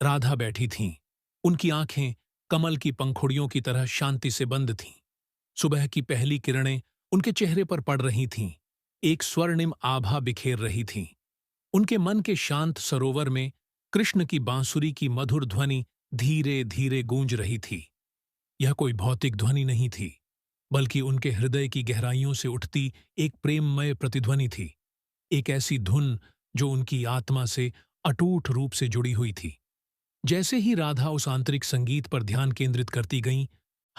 राधा बैठी थीं। उनकी आंखें कमल की पंखुड़ियों की तरह शांति से बंद थीं। सुबह की पहली किरणें उनके चेहरे पर पड़ रही थीं, एक स्वर्णिम आभा बिखेर रही थीं। उनके मन के शांत सरोवर में कृष्ण की बांसुरी की मधुर ध्वनि धीरे धीरे गूंज रही थी। यह कोई भौतिक ध्वनि नहीं थी, बल्कि उनके हृदय की गहराइयों से उठती एक प्रेममय प्रतिध्वनि थी। एक ऐसी धुन जो उनकी आत्मा से अटूट रूप से जुड़ी हुई थी। जैसे ही राधा उस आंतरिक संगीत पर ध्यान केंद्रित करती गईं,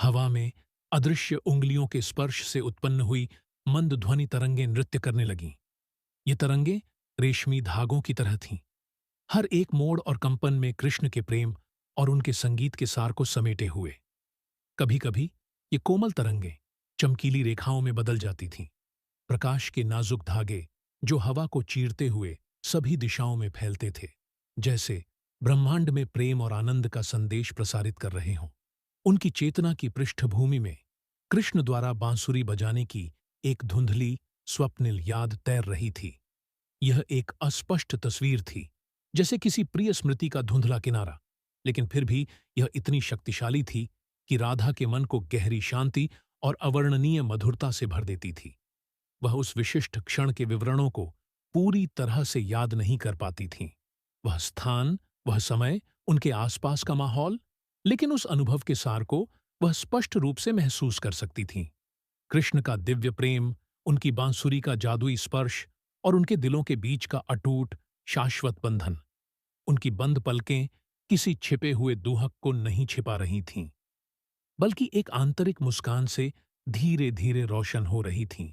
हवा में अदृश्य उंगलियों के स्पर्श से उत्पन्न हुई मंद ध्वनि तरंगें नृत्य करने लगीं। ये तरंगें रेशमी धागों की तरह थीं, हर एक मोड़ और कंपन में कृष्ण के प्रेम और उनके संगीत के सार को समेटे हुए। कभी-कभी ये कोमल तरंगें चमकीली रेखाओं में बदल जाती थीं, प्रकाश के नाजुक धागे जो हवा को चीरते हुए सभी दिशाओं में फैलते थे, जैसे ब्रह्मांड में प्रेम और आनंद का संदेश प्रसारित कर रहे हों। उनकी चेतना की पृष्ठभूमि में कृष्ण द्वारा बांसुरी बजाने की एक धुंधली स्वप्निल याद तैर रही थी। यह एक अस्पष्ट तस्वीर थी, जैसे किसी प्रिय स्मृति का धुंधला किनारा, लेकिन फिर भी यह इतनी शक्तिशाली थी कि राधा के मन को गहरी शांति और अवर्णनीय मधुरता से भर देती थी। वह उस विशिष्ट क्षण के विवरणों को पूरी तरह से याद नहीं कर पाती थीं। वह स्थान, वह समय, उनके आसपास का माहौल, लेकिन उस अनुभव के सार को वह स्पष्ट रूप से महसूस कर सकती थीं। कृष्ण का दिव्य प्रेम, उनकी बांसुरी का जादुई स्पर्श और उनके दिलों के बीच का अटूट, शाश्वत बंधन। उनकी बंद पलकें किसी छिपे हुए दुहक को नहीं छिपा रही थीं, बल्कि एक आंतरिक मुस्कान से धीरे-धीरे रोशन हो रही थीं।